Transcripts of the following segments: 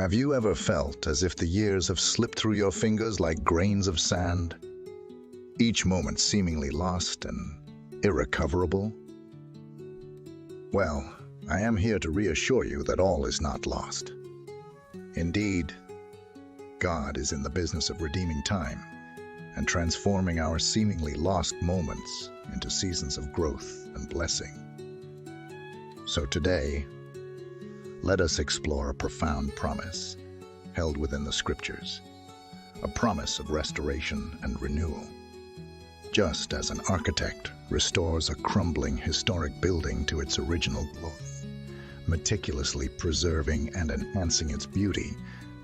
Have you ever felt as if the years have slipped through your fingers like grains of sand? Each moment seemingly lost and irrecoverable? Well, I am here to reassure you that all is not lost. Indeed, God is in the business of redeeming time and transforming our seemingly lost moments into seasons of growth and blessing. So today, let us explore a profound promise held within the Scriptures, a promise of restoration and renewal. Just as an architect restores a crumbling historic building to its original glory, meticulously preserving and enhancing its beauty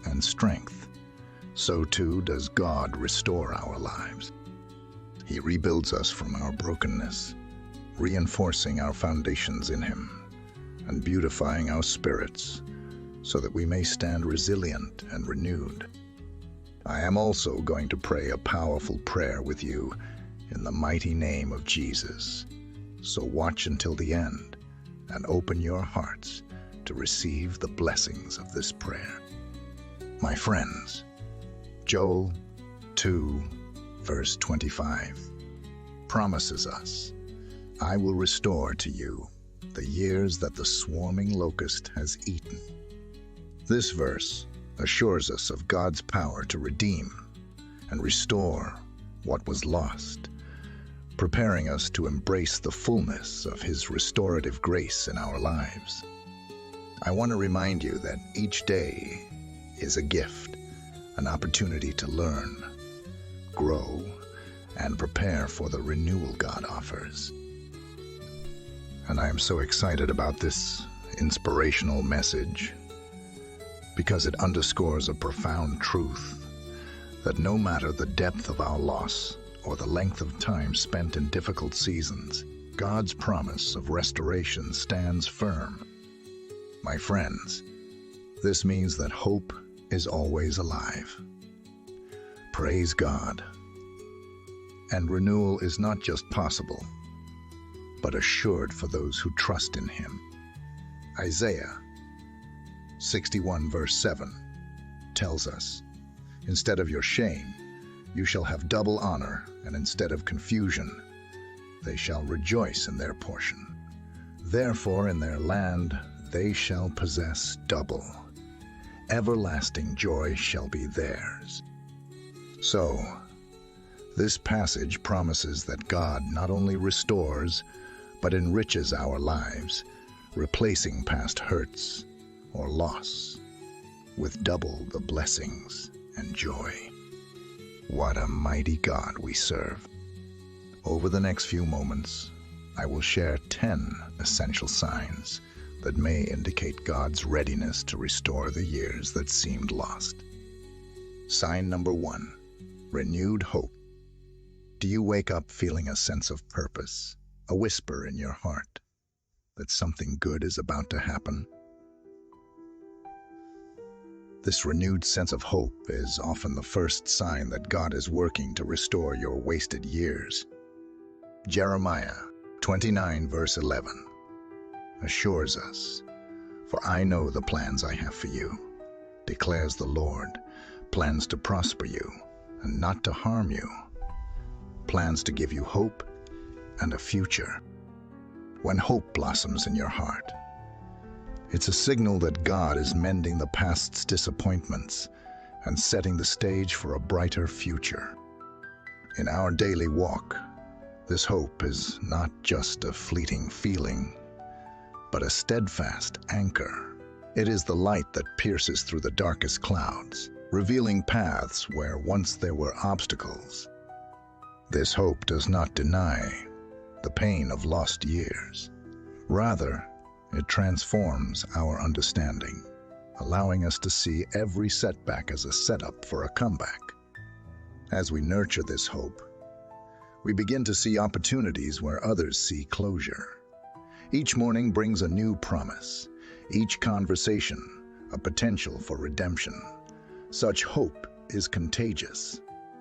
and strength, so too does God restore our lives. He rebuilds us from our brokenness, reinforcing our foundations in Him and beautifying our spirits so that we may stand resilient and renewed. I am also going to pray a powerful prayer with you in the mighty name of Jesus. So watch until the end and open your hearts to receive the blessings of this prayer. My friends, Joel 2, verse 25 promises us, "I will restore to you the years that the swarming locust has eaten." This verse assures us of God's power to redeem and restore what was lost, preparing us to embrace the fullness of His restorative grace in our lives. I want to remind you that each day is a gift, an opportunity to learn, grow, and prepare for the renewal God offers. And I am so excited about this inspirational message because it underscores a profound truth that no matter the depth of our loss or the length of time spent in difficult seasons, God's promise of restoration stands firm. My friends, this means that hope is always alive. Praise God. And renewal is not just possible, but assured for those who trust in Him. Isaiah 61 verse 7 tells us, "Instead of your shame, you shall have double honor, and instead of confusion, they shall rejoice in their portion. Therefore in their land they shall possess double. Everlasting joy shall be theirs." So, this passage promises that God not only restores, but enriches our lives, replacing past hurts or loss with double the blessings and joy. What a mighty God we serve. Over the next few moments, I will share 10 essential signs that may indicate God's readiness to restore the years that seemed lost. Sign number 1, renewed hope. Do you wake up feeling a sense of purpose, a whisper in your heart that something good is about to happen? This renewed sense of hope is often the first sign that God is working to restore your wasted years. Jeremiah 29 verse 11 assures us, "For I know the plans I have for you, declares the Lord, plans to prosper you and not to harm you, plans to give you hope and a future." When hope blossoms in your heart, it's a signal that God is mending the past's disappointments and setting the stage for a brighter future. In our daily walk, this hope is not just a fleeting feeling, but a steadfast anchor. It is the light that pierces through the darkest clouds, revealing paths where once there were obstacles. This hope does not deny the pain of lost years. Rather, it transforms our understanding, allowing us to see every setback as a setup for a comeback. As we nurture this hope, we begin to see opportunities where others see closure. Each morning brings a new promise, each conversation a potential for redemption. Such hope is contagious.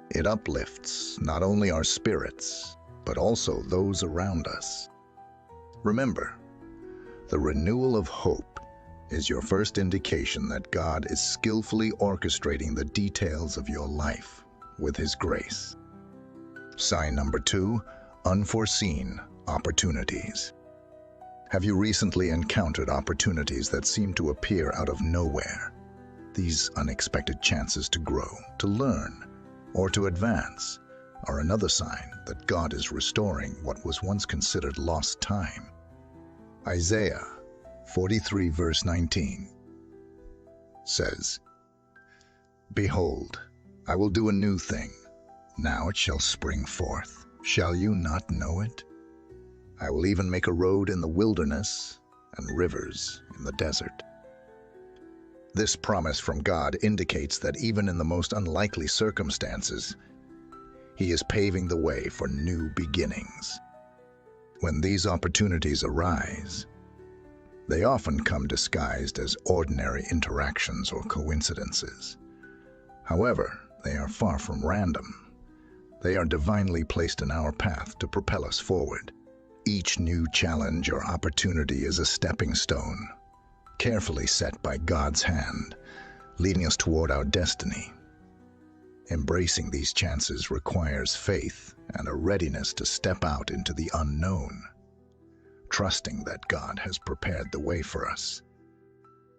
It uplifts not only our spirits, but also those around us. Remember, the renewal of hope is your first indication that God is skillfully orchestrating the details of your life with His grace. Sign number 2, unforeseen opportunities. Have you recently encountered opportunities that seem to appear out of nowhere? These unexpected chances to grow, to learn, or to advance are another sign that God is restoring what was once considered lost time. Isaiah 43 verse 19 says, "Behold, I will do a new thing. Now it shall spring forth. Shall you not know it? I will even make a road in the wilderness and rivers in the desert." This promise from God indicates that even in the most unlikely circumstances, He is paving the way for new beginnings. When these opportunities arise, they often come disguised as ordinary interactions or coincidences. However, they are far from random. They are divinely placed in our path to propel us forward. Each new challenge or opportunity is a stepping stone, carefully set by God's hand, leading us toward our destiny. Embracing these chances requires faith and a readiness to step out into the unknown, trusting that God has prepared the way for us.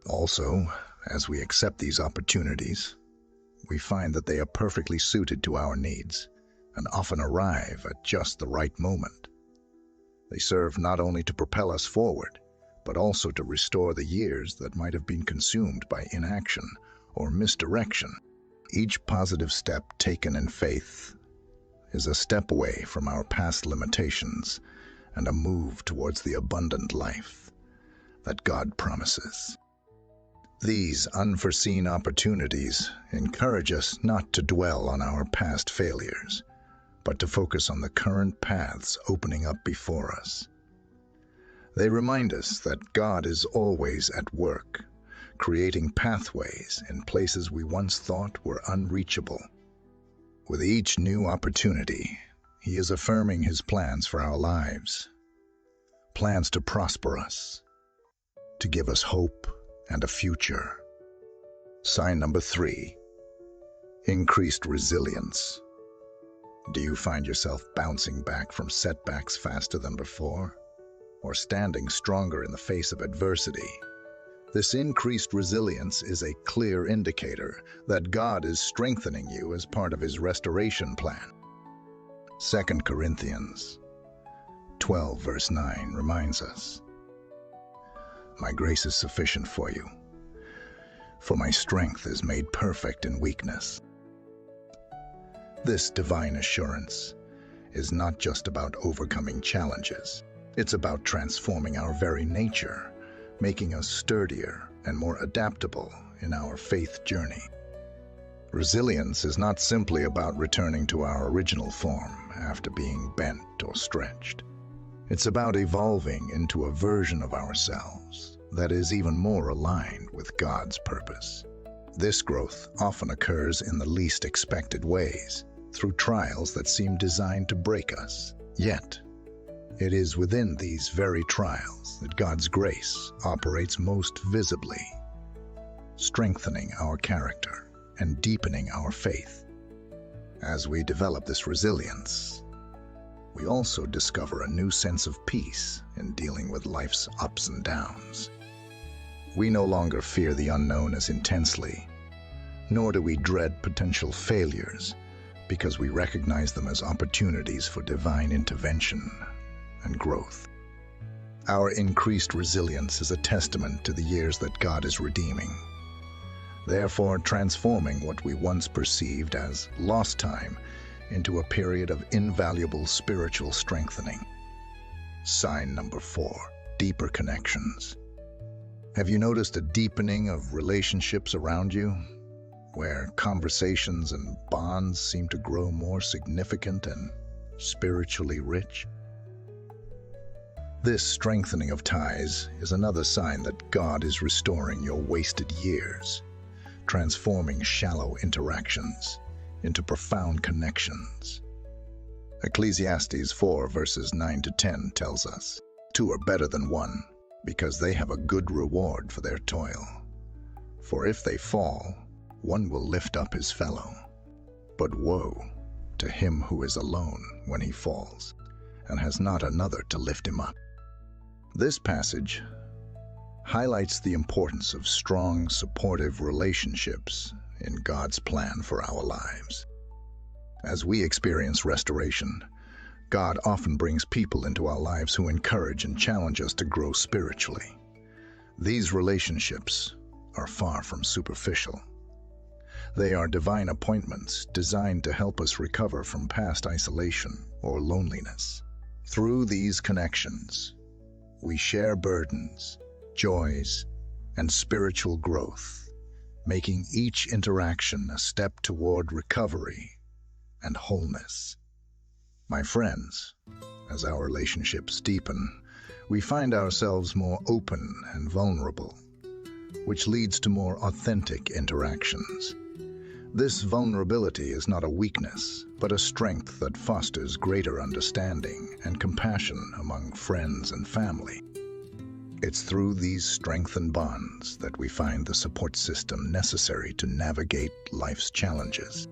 Also, as we accept these opportunities, we find that they are perfectly suited to our needs and often arrive at just the right moment. They serve not only to propel us forward, but also to restore the years that might have been consumed by inaction or misdirection. Each positive step taken in faith is a step away from our past limitations and a move towards the abundant life that God promises. These unforeseen opportunities encourage us not to dwell on our past failures, but to focus on the current paths opening up before us. They remind us that God is always at work, creating pathways in places we once thought were unreachable. With each new opportunity, He is affirming His plans for our lives, plans to prosper us, to give us hope and a future. Sign number 3, increased resilience. Do you find yourself bouncing back from setbacks faster than before, or standing stronger in the face of adversity? This increased resilience is a clear indicator that God is strengthening you as part of His restoration plan. 2 Corinthians 12 verse 9 reminds us, "My grace is sufficient for you, for my strength is made perfect in weakness." This divine assurance is not just about overcoming challenges. It's about transforming our very nature, making us sturdier and more adaptable in our faith journey. Resilience is not simply about returning to our original form after being bent or stretched. It's about evolving into a version of ourselves that is even more aligned with God's purpose. This growth often occurs in the least expected ways, through trials that seem designed to break us. Yet, it is within these very trials that God's grace operates most visibly, strengthening our character and deepening our faith. As we develop this resilience, we also discover a new sense of peace in dealing with life's ups and downs. We no longer fear the unknown as intensely, nor do we dread potential failures, because we recognize them as opportunities for divine intervention and growth. Our increased resilience is a testament to the years that God is redeeming, therefore transforming what we once perceived as lost time into a period of invaluable spiritual strengthening. Sign number 4, deeper connections. Have you noticed a deepening of relationships around you, where conversations and bonds seem to grow more significant and spiritually rich? This strengthening of ties is another sign that God is restoring your wasted years, transforming shallow interactions into profound connections. Ecclesiastes 4 verses 9 to 10 tells us, "Two are better than one, because they have a good reward for their toil. For if they fall, one will lift up his fellow. But woe to him who is alone when he falls, and has not another to lift him up. This passage highlights the importance of strong, supportive relationships in God's plan for our lives. As we experience restoration, God often brings people into our lives who encourage and challenge us to grow spiritually. These relationships are far from superficial. They are divine appointments designed to help us recover from past isolation or loneliness. Through these connections, we share burdens, joys, and spiritual growth, making each interaction a step toward recovery and wholeness. My friends, as our relationships deepen, we find ourselves more open and vulnerable, which leads to more authentic interactions. This vulnerability is not a weakness, but a strength that fosters greater understanding and compassion among friends and family. It's through these strengthened bonds that we find the support system necessary to navigate life's challenges.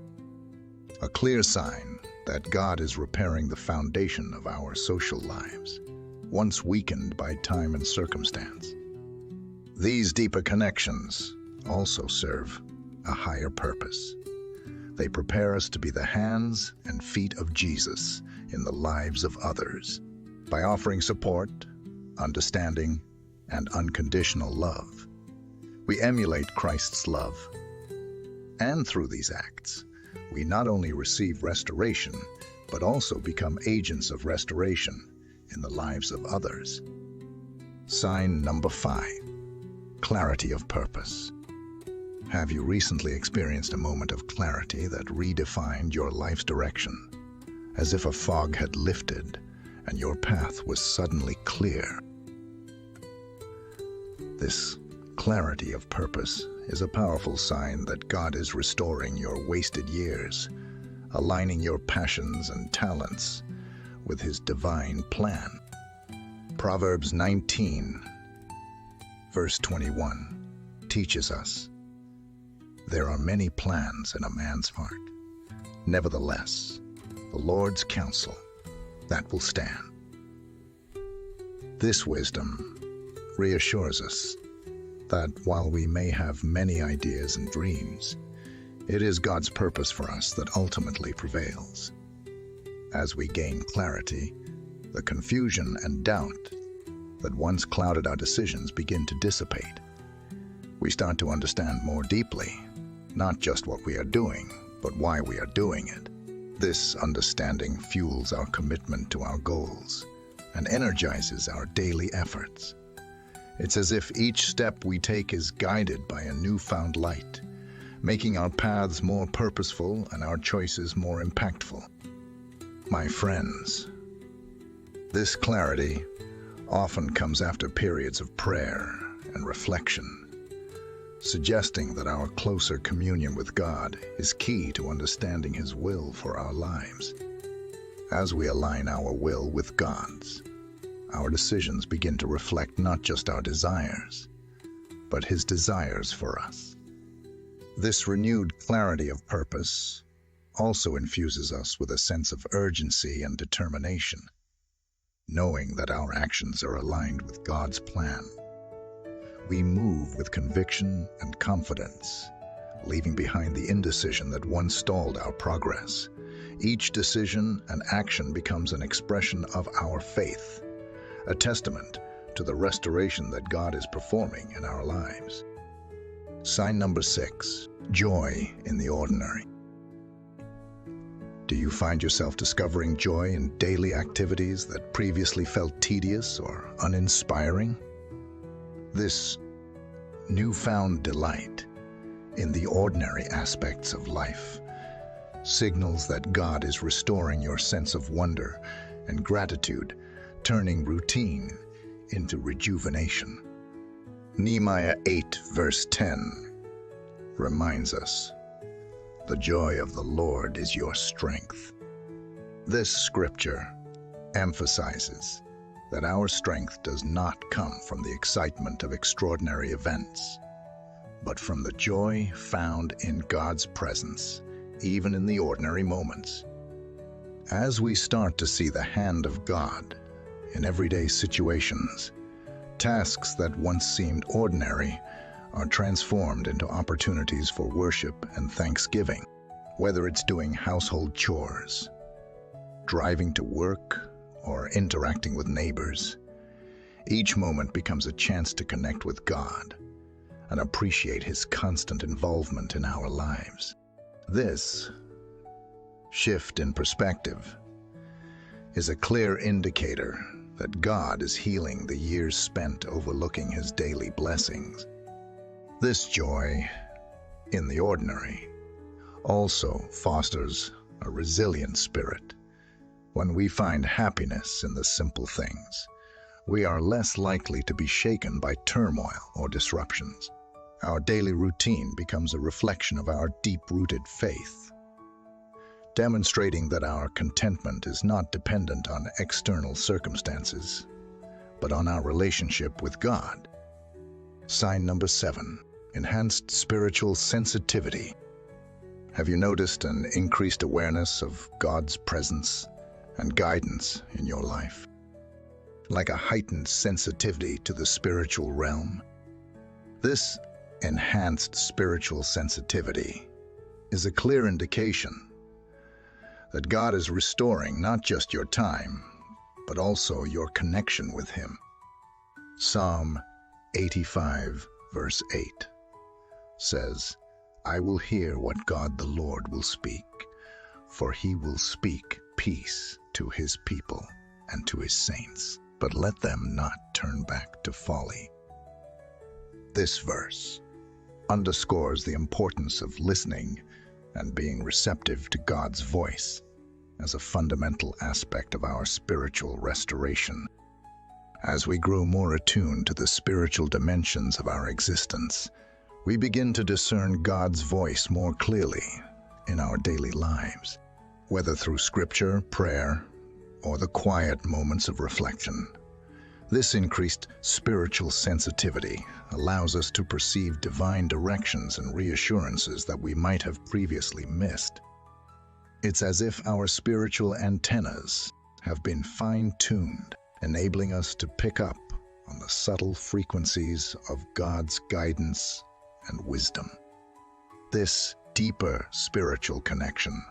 A clear sign that God is repairing the foundation of our social lives, once weakened by time and circumstance. These deeper connections also serve a higher purpose. They prepare us to be the hands and feet of Jesus in the lives of others. By offering support, understanding, and unconditional love, we emulate Christ's love. And through these acts, we not only receive restoration, but also become agents of restoration in the lives of others. Sign number 5, clarity of purpose. Have you recently experienced a moment of clarity that redefined your life's direction, as if a fog had lifted and your path was suddenly clear? This clarity of purpose is a powerful sign that God is restoring your wasted years, aligning your passions and talents with His divine plan. Proverbs 19, verse 21, teaches us, "There are many plans in a man's heart. Nevertheless, the Lord's counsel, that will stand." This wisdom reassures us that while we may have many ideas and dreams, it is God's purpose for us that ultimately prevails. As we gain clarity, the confusion and doubt that once clouded our decisions begin to dissipate. We start to understand more deeply not just what we are doing, but why we are doing it. This understanding fuels our commitment to our goals and energizes our daily efforts. It's as if each step we take is guided by a newfound light, making our paths more purposeful and our choices more impactful. My friends, this clarity often comes after periods of prayer and reflection, suggesting that our closer communion with God is key to understanding His will for our lives. As we align our will with God's, our decisions begin to reflect not just our desires, but His desires for us. This renewed clarity of purpose also infuses us with a sense of urgency and determination, knowing that our actions are aligned with God's plan. We move with conviction and confidence, leaving behind the indecision that once stalled our progress. Each decision and action becomes an expression of our faith, a testament to the restoration that God is performing in our lives. Sign number 6, joy in the ordinary. Do you find yourself discovering joy in daily activities that previously felt tedious or uninspiring? This newfound delight in the ordinary aspects of life signals that God is restoring your sense of wonder and gratitude, turning routine into rejuvenation. Nehemiah 8, verse 10 reminds us, "The joy of the Lord is your strength." This scripture emphasizes that our strength does not come from the excitement of extraordinary events, but from the joy found in God's presence, even in the ordinary moments. As we start to see the hand of God in everyday situations, tasks that once seemed ordinary are transformed into opportunities for worship and thanksgiving. Whether it's doing household chores, driving to work, or interacting with neighbors, each moment becomes a chance to connect with God and appreciate His constant involvement in our lives. This shift in perspective is a clear indicator that God is healing the years spent overlooking His daily blessings. This joy in the ordinary also fosters a resilient spirit. When we find happiness in the simple things, we are less likely to be shaken by turmoil or disruptions. Our daily routine becomes a reflection of our deep-rooted faith, demonstrating that our contentment is not dependent on external circumstances, but on our relationship with God. Sign number 7, enhanced spiritual sensitivity. Have you noticed an increased awareness of God's presence and guidance in your life? Like a heightened sensitivity to the spiritual realm? This enhanced spiritual sensitivity is a clear indication that God is restoring not just your time, but also your connection with Him. Psalm 85, verse 8 says, "I will hear what God the Lord will speak, for He will speak peace to His people and to His saints, but let them not turn back to folly." This verse underscores the importance of listening and being receptive to God's voice as a fundamental aspect of our spiritual restoration. As we grow more attuned to the spiritual dimensions of our existence, we begin to discern God's voice more clearly in our daily lives. Whether through scripture, prayer, or the quiet moments of reflection, this increased spiritual sensitivity allows us to perceive divine directions and reassurances that we might have previously missed. It's as if our spiritual antennas have been fine-tuned, enabling us to pick up on the subtle frequencies of God's guidance and wisdom. This deeper spiritual connection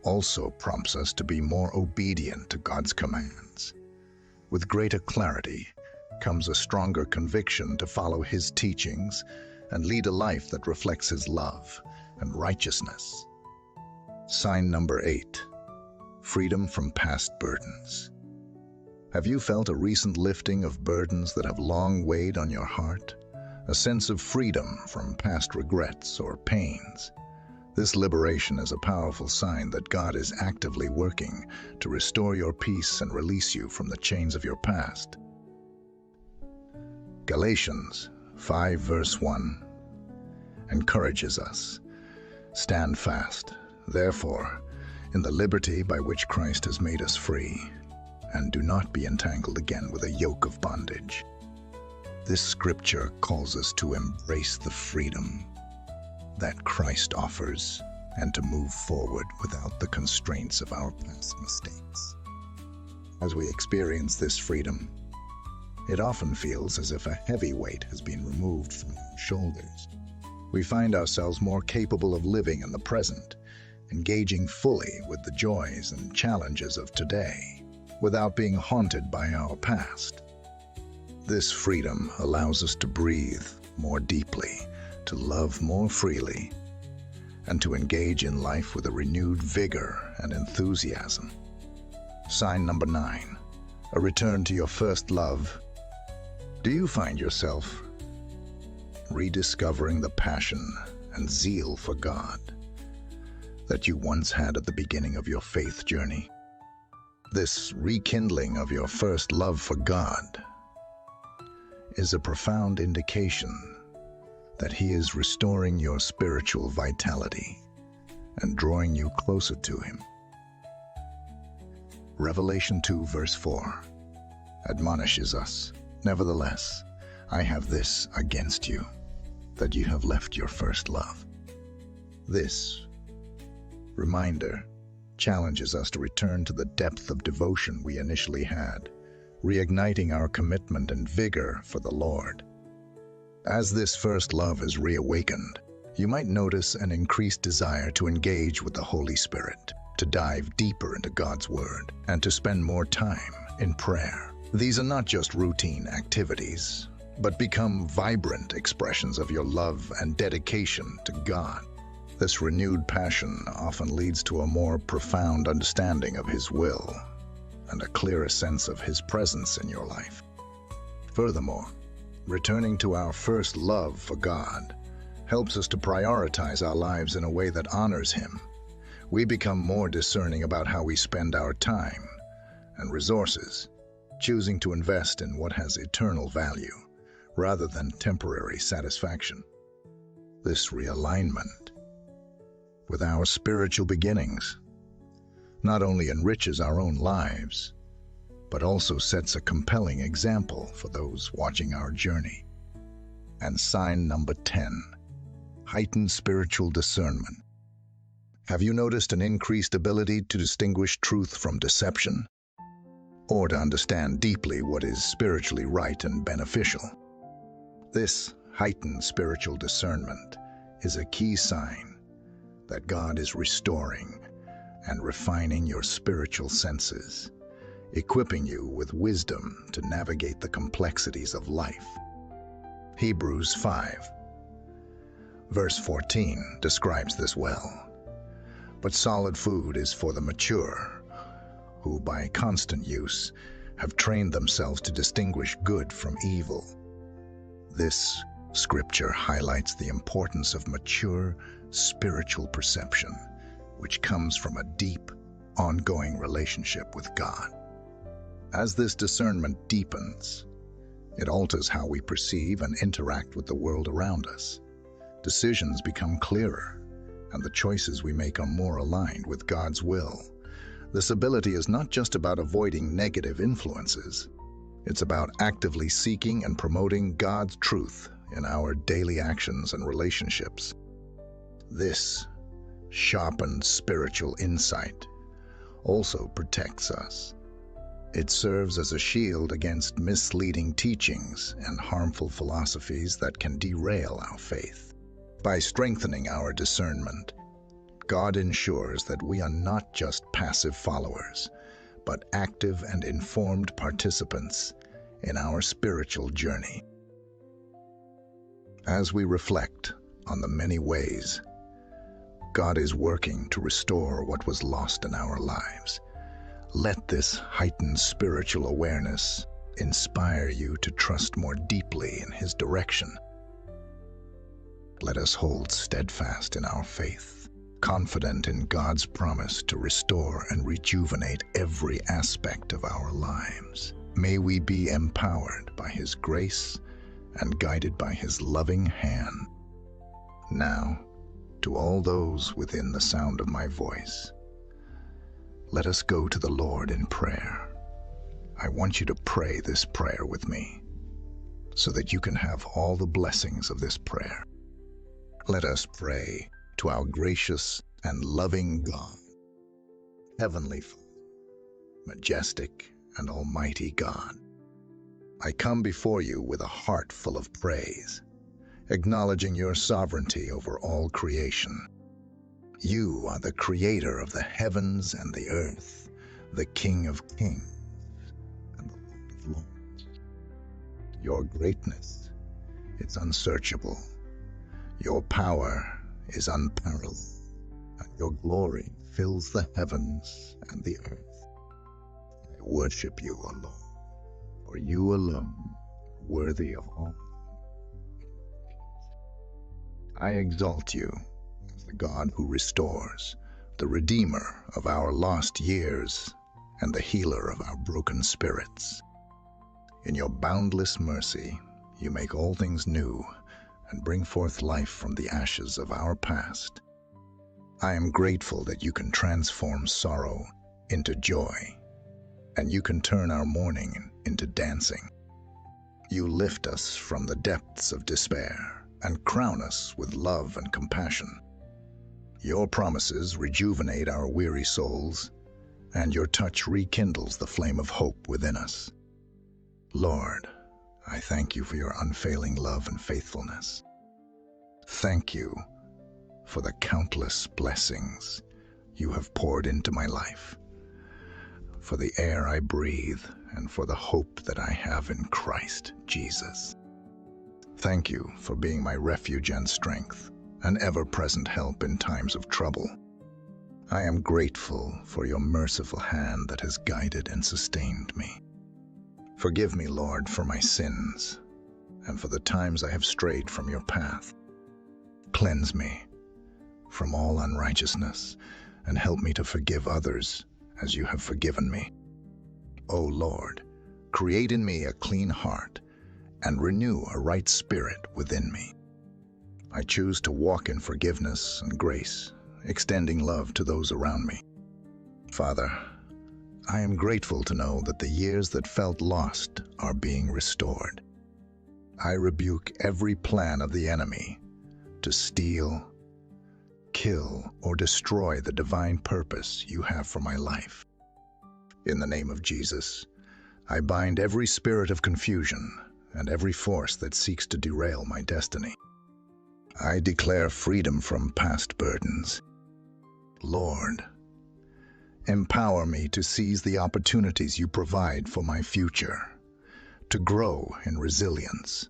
also prompts us to be more obedient to God's commands. With greater clarity comes a stronger conviction to follow His teachings and lead a life that reflects His love and righteousness. Sign number 8, freedom from past burdens. Have you felt a recent lifting of burdens that have long weighed on your heart? A sense of freedom from past regrets or pains? This liberation is a powerful sign that God is actively working to restore your peace and release you from the chains of your past. Galatians 5 verse 1 encourages us, "Stand fast, therefore, in the liberty by which Christ has made us free, and do not be entangled again with a yoke of bondage." This scripture calls us to embrace the freedom that Christ offers and to move forward without the constraints of our past mistakes. As we experience this freedom, it often feels as if a heavy weight has been removed from our shoulders. We find ourselves more capable of living in the present, engaging fully with the joys and challenges of today, without being haunted by our past. This freedom allows us to breathe more deeply, to love more freely, and to engage in life with a renewed vigor and enthusiasm. Sign number 9, a return to your first love. Do you find yourself rediscovering the passion and zeal for God that you once had at the beginning of your faith journey? This rekindling of your first love for God is a profound indication that He is restoring your spiritual vitality and drawing you closer to Him. Revelation 2 verse 4 admonishes us, "Nevertheless, I have this against you, that you have left your first love." This reminder challenges us to return to the depth of devotion we initially had, reigniting our commitment and vigor for the Lord. As this first love is reawakened, you might notice an increased desire to engage with the Holy Spirit, to dive deeper into God's Word, and to spend more time in prayer. These are not just routine activities, but become vibrant expressions of your love and dedication to God. This renewed passion often leads to a more profound understanding of His will and a clearer sense of His presence in your life. Furthermore, returning to our first love for God helps us to prioritize our lives in a way that honors Him. We become more discerning about how we spend our time and resources, choosing to invest in what has eternal value rather than temporary satisfaction. This realignment with our spiritual beginnings not only enriches our own lives, but also sets a compelling example for those watching our journey. And sign number 10, heightened spiritual discernment. Have you noticed an increased ability to distinguish truth from deception, or to understand deeply what is spiritually right and beneficial? This heightened spiritual discernment is a key sign that God is restoring and refining your spiritual senses, equipping you with wisdom to navigate the complexities of life. Hebrews 5, verse 14 describes this well. But solid food is for the mature, who by constant use have trained themselves to distinguish good from evil. This scripture highlights the importance of mature spiritual perception, which comes from a deep, ongoing relationship with God. As this discernment deepens, it alters how we perceive and interact with the world around us. Decisions become clearer, and the choices we make are more aligned with God's will. This ability is not just about avoiding negative influences. It's about actively seeking and promoting God's truth in our daily actions and relationships. This sharpened spiritual insight also protects us. It serves as a shield against misleading teachings and harmful philosophies that can derail our faith. By strengthening our discernment, God ensures that we are not just passive followers, but active and informed participants in our spiritual journey. As we reflect on the many ways God is working to restore what was lost in our lives, let this heightened spiritual awareness inspire you to trust more deeply in His direction. Let us hold steadfast in our faith, confident in God's promise to restore and rejuvenate every aspect of our lives. May we be empowered by His grace and guided by His loving hand. Now, to all those within the sound of my voice, let us go to the Lord in prayer. I want you to pray this prayer with me so that you can have all the blessings of this prayer. Let us pray to our gracious and loving God. Heavenly Father, majestic and almighty God, I come before you with a heart full of praise, acknowledging your sovereignty over all creation. You are the creator of the heavens and the earth, the King of kings and the Lord of lords. Your greatness is unsearchable. Your power is unparalleled, and your glory fills the heavens and the earth. I worship you alone, for you alone are worthy of all. I exalt you as the God who restores, the Redeemer of our lost years, and the healer of our broken spirits. In your boundless mercy, you make all things new and bring forth life from the ashes of our past. I am grateful that you can transform sorrow into joy, and you can turn our mourning into dancing. You lift us from the depths of despair and crown us with love and compassion. Your promises rejuvenate our weary souls, and your touch rekindles the flame of hope within us. Lord, I thank you for your unfailing love and faithfulness. Thank you for the countless blessings you have poured into my life, for the air I breathe, and for the hope that I have in Christ Jesus. Thank you for being my refuge and strength, an ever-present help in times of trouble. I am grateful for your merciful hand that has guided and sustained me. Forgive me, Lord, for my sins and for the times I have strayed from your path. Cleanse me from all unrighteousness and help me to forgive others as you have forgiven me. O Lord, create in me a clean heart and renew a right spirit within me. I choose to walk in forgiveness and grace, extending love to those around me. Father, I am grateful to know that the years that felt lost are being restored. I rebuke every plan of the enemy to steal, kill, or destroy the divine purpose you have for my life. In the name of Jesus, I bind every spirit of confusion and every force that seeks to derail my destiny. I declare freedom from past burdens. Lord, empower me to seize the opportunities you provide for my future, to grow in resilience,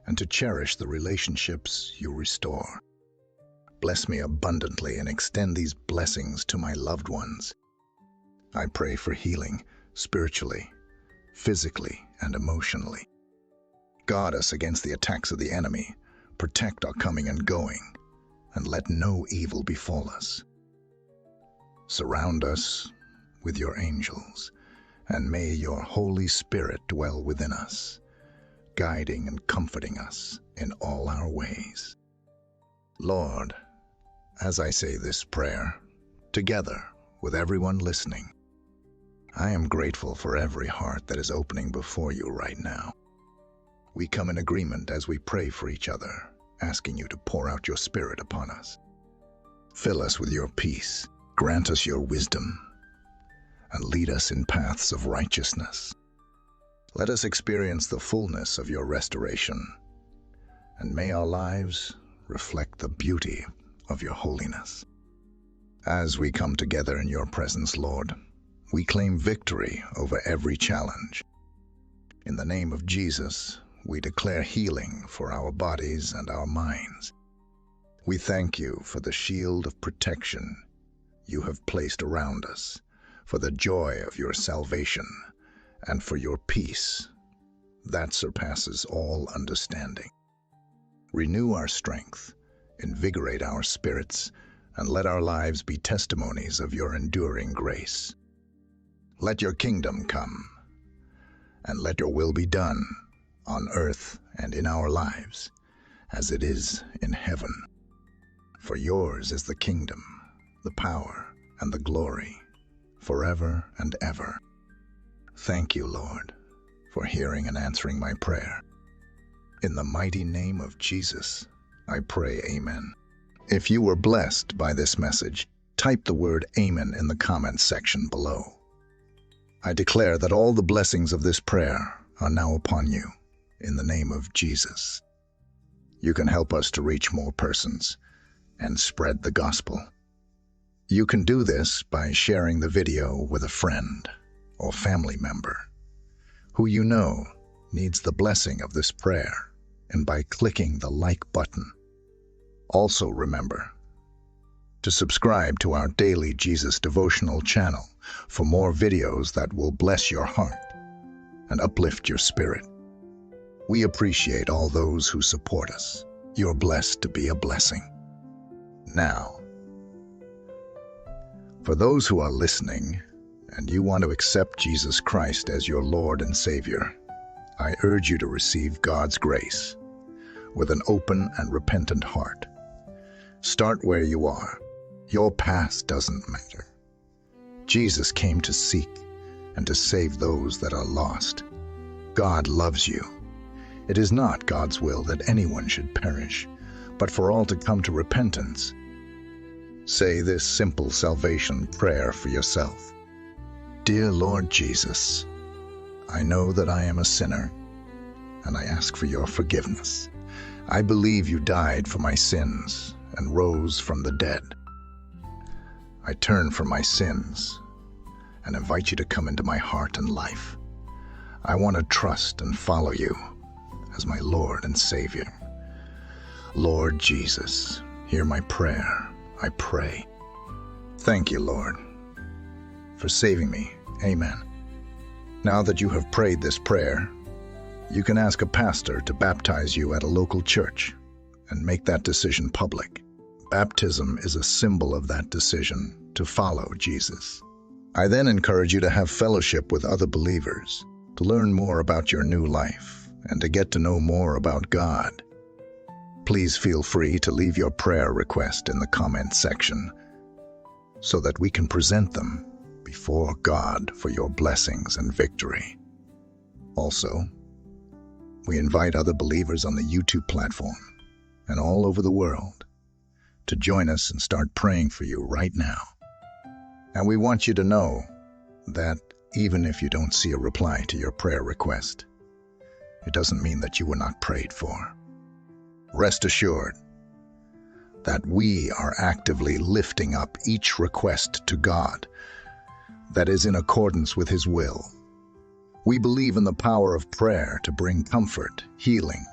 and to cherish the relationships you restore. Bless me abundantly and extend these blessings to my loved ones. I pray for healing spiritually, physically, and emotionally. Guard us against the attacks of the enemy, protect our coming and going, and let no evil befall us. Surround us with your angels, and may your Holy Spirit dwell within us, guiding and comforting us in all our ways. Lord, as I say this prayer, together with everyone listening, I am grateful for every heart that is opening before you right now. We come in agreement as we pray for each other, asking you to pour out your Spirit upon us. Fill us with your peace, grant us your wisdom, and lead us in paths of righteousness. Let us experience the fullness of your restoration, and may our lives reflect the beauty of your holiness. As we come together in your presence, Lord, we claim victory over every challenge. In the name of Jesus, we declare healing for our bodies and our minds. We thank you for the shield of protection you have placed around us, for the joy of your salvation, and for your peace that surpasses all understanding. Renew our strength, invigorate our spirits, and let our lives be testimonies of your enduring grace. Let your kingdom come, and let your will be done on earth and in our lives, as it is in heaven. For yours is the kingdom, the power, and the glory, forever and ever. Thank you, Lord, for hearing and answering my prayer. In the mighty name of Jesus, I pray, amen. If you were blessed by this message, type the word amen in the comments section below. I declare that all the blessings of this prayer are now upon you, in the name of Jesus. You can help us to reach more persons and spread the gospel. You can do this by sharing the video with a friend or family member who you know needs the blessing of this prayer, and by clicking the like button. Also remember to subscribe to our daily Jesus devotional channel for more videos that will bless your heart and uplift your spirit. We appreciate all those who support us. You're blessed to be a blessing. Now, for those who are listening and you want to accept Jesus Christ as your Lord and Savior, I urge you to receive God's grace with an open and repentant heart. Start where you are. Your past doesn't matter. Jesus came to seek and to save those that are lost. God loves you. It is not God's will that anyone should perish, but for all to come to repentance. Say this simple salvation prayer for yourself. Dear Lord Jesus, I know that I am a sinner, and I ask for your forgiveness. I believe you died for my sins and rose from the dead. I turn from my sins and invite you to come into my heart and life. I want to trust and follow you as my Lord and Savior. Lord Jesus, hear my prayer, I pray. Thank you, Lord, for saving me. Amen. Now that you have prayed this prayer, you can ask a pastor to baptize you at a local church and make that decision public. Baptism is a symbol of that decision to follow Jesus. I then encourage you to have fellowship with other believers, to learn more about your new life, and to get to know more about God. Please feel free to leave your prayer request in the comment section so that we can present them before God for your blessings and victory. Also, we invite other believers on the YouTube platform and all over the world to join us and start praying for you right now. And we want you to know that even if you don't see a reply to your prayer request, it doesn't mean that you were not prayed for. Rest assured that we are actively lifting up each request to God that is in accordance with His will. We believe in the power of prayer to bring comfort, healing,